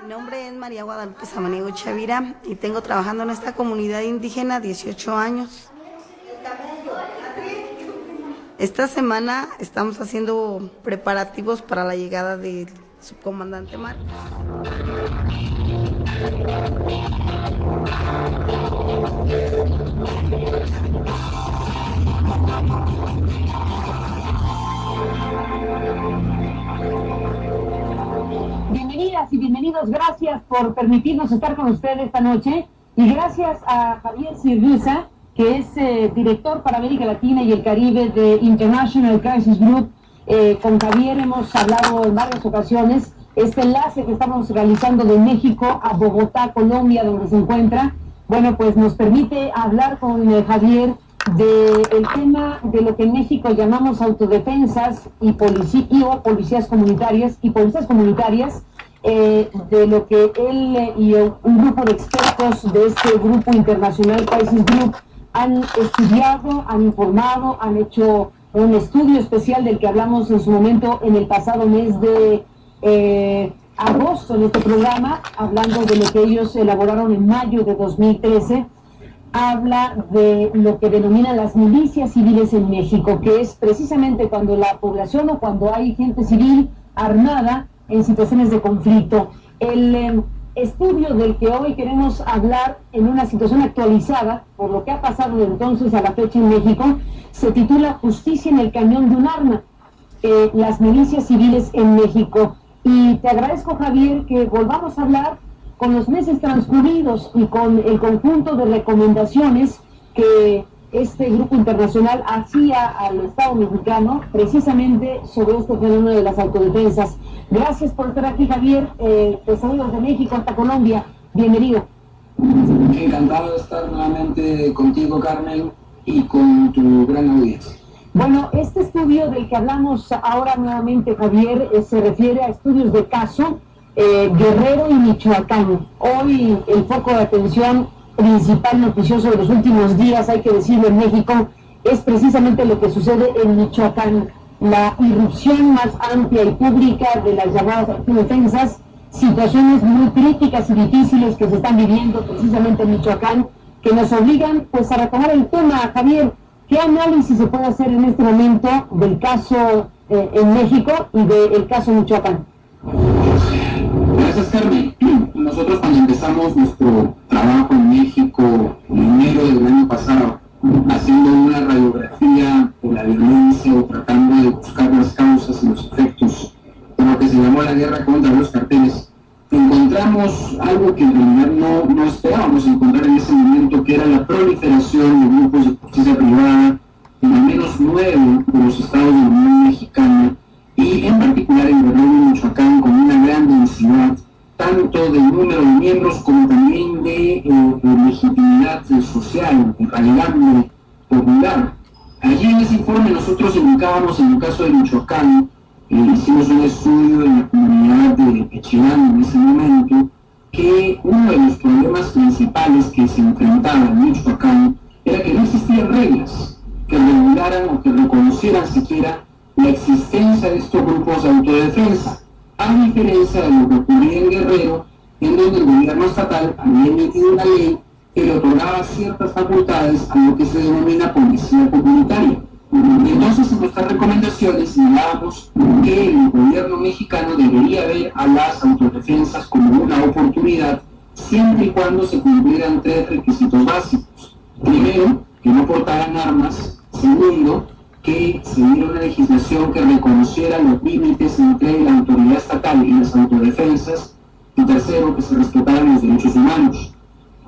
Mi nombre es María Guadalupe Samaniego Chavira y tengo trabajando en esta comunidad indígena 18 años. Esta semana estamos haciendo preparativos para la llegada del subcomandante Marcos. Bienvenidas y bienvenidos, gracias por permitirnos estar con ustedes esta noche y gracias a Javier Sirruza, que es director para América Latina y el Caribe de International Crisis Group. Con Javier hemos hablado en varias ocasiones. Este enlace que estamos realizando de México a Bogotá, Colombia, donde se encuentra, bueno, pues nos permite hablar con Javier del tema de lo que en México llamamos autodefensas y policías comunitarias, de lo que él y un grupo de expertos de este grupo internacional Crisis Group han estudiado, han informado, han hecho un estudio especial del que hablamos en su momento en el pasado mes de agosto en este programa, hablando de lo que ellos elaboraron en mayo de 2013. Habla de lo que denominan las milicias civiles en México, que es precisamente cuando la población o cuando hay gente civil armada en situaciones de conflicto. El estudio del que hoy queremos hablar en una situación actualizada por lo que ha pasado de entonces a la fecha en México se titula Justicia en el cañón de un arma, las milicias civiles en México. Y te agradezco, Javier, que volvamos a hablar con los meses transcurridos y con el conjunto de recomendaciones que este grupo internacional hacía al Estado mexicano precisamente sobre este fenómeno de las autodefensas. Gracias por estar aquí, Javier. Te saludo desde México hasta Colombia. Bienvenido. Encantado de estar nuevamente contigo, Carmen, y con tu gran audiencia. Bueno, este estudio del que hablamos ahora nuevamente, Javier, se refiere a estudios de caso Guerrero y Michoacán. Hoy el foco de atención principal noticioso de los últimos días, hay que decirlo, en México, es precisamente lo que sucede en Michoacán, la irrupción más amplia y pública de las llamadas autodefensas, situaciones muy críticas y difíciles que se están viviendo precisamente en Michoacán, que nos obligan pues a retomar el tema. Javier, ¿qué análisis se puede hacer en este momento del caso en México y del caso Michoacán? Gracias, Carmen. Nosotros cuando empezamos nuestro trabajo en México en enero del año pasado, haciendo una radiografía de la violencia y tratando de buscar las causas y los efectos de lo que se llamó la guerra contra los carteles, encontramos algo que en realidad no esperábamos encontrar en ese momento, que era la proliferación de grupos de justicia privada en al menos 9 de los estados de la Unión Mexicana, y en particular en Guerrero y Michoacán, con una gran densidad tanto de número de miembros como también de legitimidad social, de calidad popular. Allí en ese informe nosotros indicábamos, en el caso de Michoacán, hicimos un estudio en la comunidad de Pechilán en ese momento, que uno de los problemas principales que se enfrentaba en Michoacán era que no existían reglas que regularan o que reconocieran siquiera la existencia de estos grupos de autodefensa, a diferencia de lo que ocurría en Guerrero, en donde el gobierno estatal había emitido una ley que le otorgaba ciertas facultades a lo que se denomina policía comunitaria. Entonces, en nuestras recomendaciones señalábamos que el gobierno mexicano debería ver a las autodefensas como una oportunidad, siempre y cuando se cumplieran 3 requisitos básicos. Primero, que no portaran armas. Segundo, que se diera una legislación que reconociera los límites entre la autoridad estatal y las autodefensas. Y tercero, que se respetaran los derechos humanos.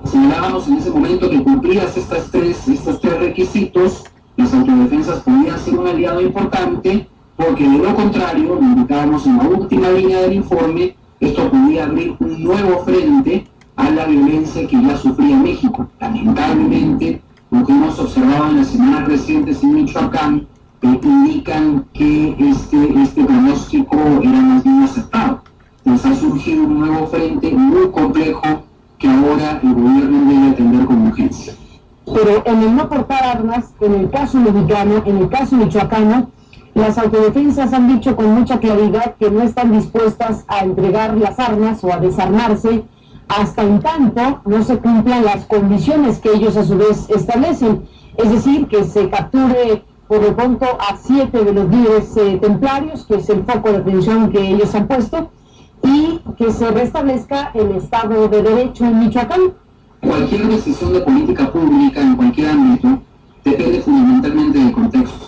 Señalábamos en ese momento que cumplidas estos tres requisitos, las autodefensas podían ser un aliado importante, porque de lo contrario, lo indicábamos en la última línea del informe, esto podía abrir un nuevo frente a la violencia que ya sufría México. Lamentablemente, lo que hemos observado en las semanas recientes en Michoacán indican que este pronóstico era más bien acertado. Pues ha surgido un nuevo frente muy complejo que ahora el gobierno debe atender con urgencia. Pero en el no portar armas, en el caso mexicano, en el caso michoacano, Las autodefensas han dicho con mucha claridad que no están dispuestas a entregar las armas o a desarmarse hasta en tanto no se cumplan las condiciones que ellos a su vez establecen. Es decir, que se capture por lo pronto a 7 de los líderes templarios, que es el foco de atención que ellos han puesto, y que se restablezca el Estado de Derecho en Michoacán. Cualquier decisión de política pública en cualquier ámbito depende fundamentalmente del contexto.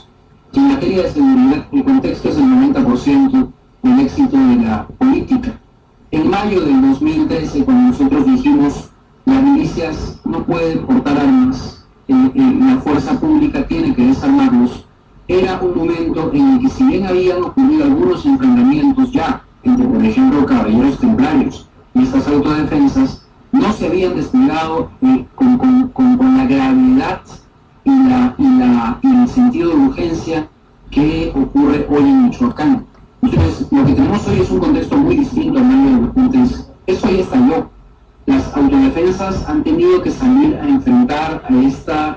Y en materia de seguridad, el contexto es el 90% del éxito de la política. En mayo del 2013, cuando nosotros dijimos las milicias no pueden portar armas, la fuerza pública tiene que desarmarlos, era un momento en el que, si bien habían ocurrido algunos enfrentamientos ya entre, por ejemplo, caballeros templarios y estas autodefensas, no se habían desplegado con la gravedad y el sentido de urgencia que ocurre hoy en Michoacán. Entonces, lo que tenemos hoy es un contexto muy distinto al mayo de 2013. Eso ya estalló. Las autodefensas han tenido que salir a enfrentar a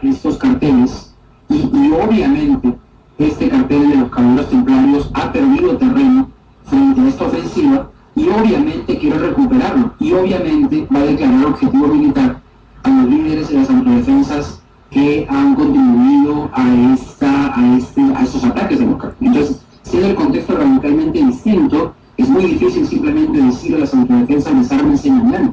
estos carteles y obviamente este cartel de los caballeros templarios ha perdido terreno frente a esta ofensiva y obviamente quiere recuperarlo y obviamente va a declarar objetivo militar a los líderes de las autodefensas que han contribuido a estos ataques de los carteles. Entonces, siendo el contexto radicalmente distinto, es muy difícil simplemente decirle a las autodefensas desármense mañana.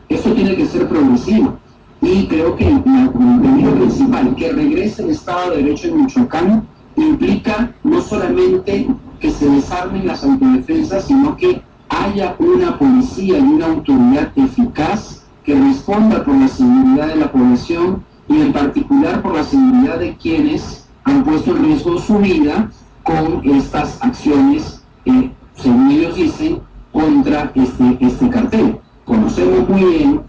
Esto tiene que ser progresivo y creo que el pedido principal, que regrese el Estado de Derecho en Michoacán, implica no solamente que se desarmen las autodefensas, sino que haya una policía y una autoridad eficaz que responda por la seguridad de la población y en particular por la seguridad de quienes han puesto en riesgo su vida con estas acciones, según ellos dicen, contra este cartel. Conocemos muy bien,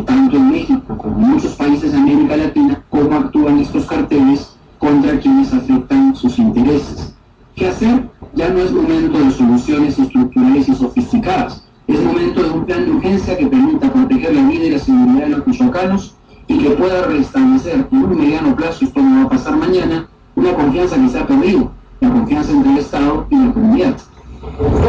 tanto en México como en muchos países de América Latina, cómo actúan estos carteles contra quienes afectan sus intereses. ¿Qué hacer? Ya no es momento de soluciones estructurales y sofisticadas. Es momento de un plan de urgencia que permita proteger la vida y la seguridad de los michoacanos y que pueda restablecer en un mediano plazo, esto no va a pasar mañana, una confianza que se ha perdido, la confianza entre el Estado y la comunidad.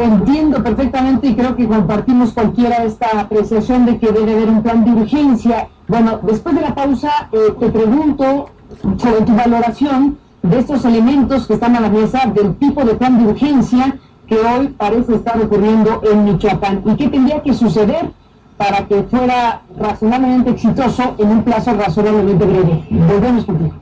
Entiendo perfectamente y creo que compartimos cualquiera esta apreciación de que debe haber un plan de urgencia. Bueno, después de la pausa te pregunto sobre tu valoración de estos elementos que están a la mesa del tipo de plan de urgencia que hoy parece estar ocurriendo en Michoacán y qué tendría que suceder para que fuera razonablemente exitoso en un plazo razonablemente breve. Volvemos contigo.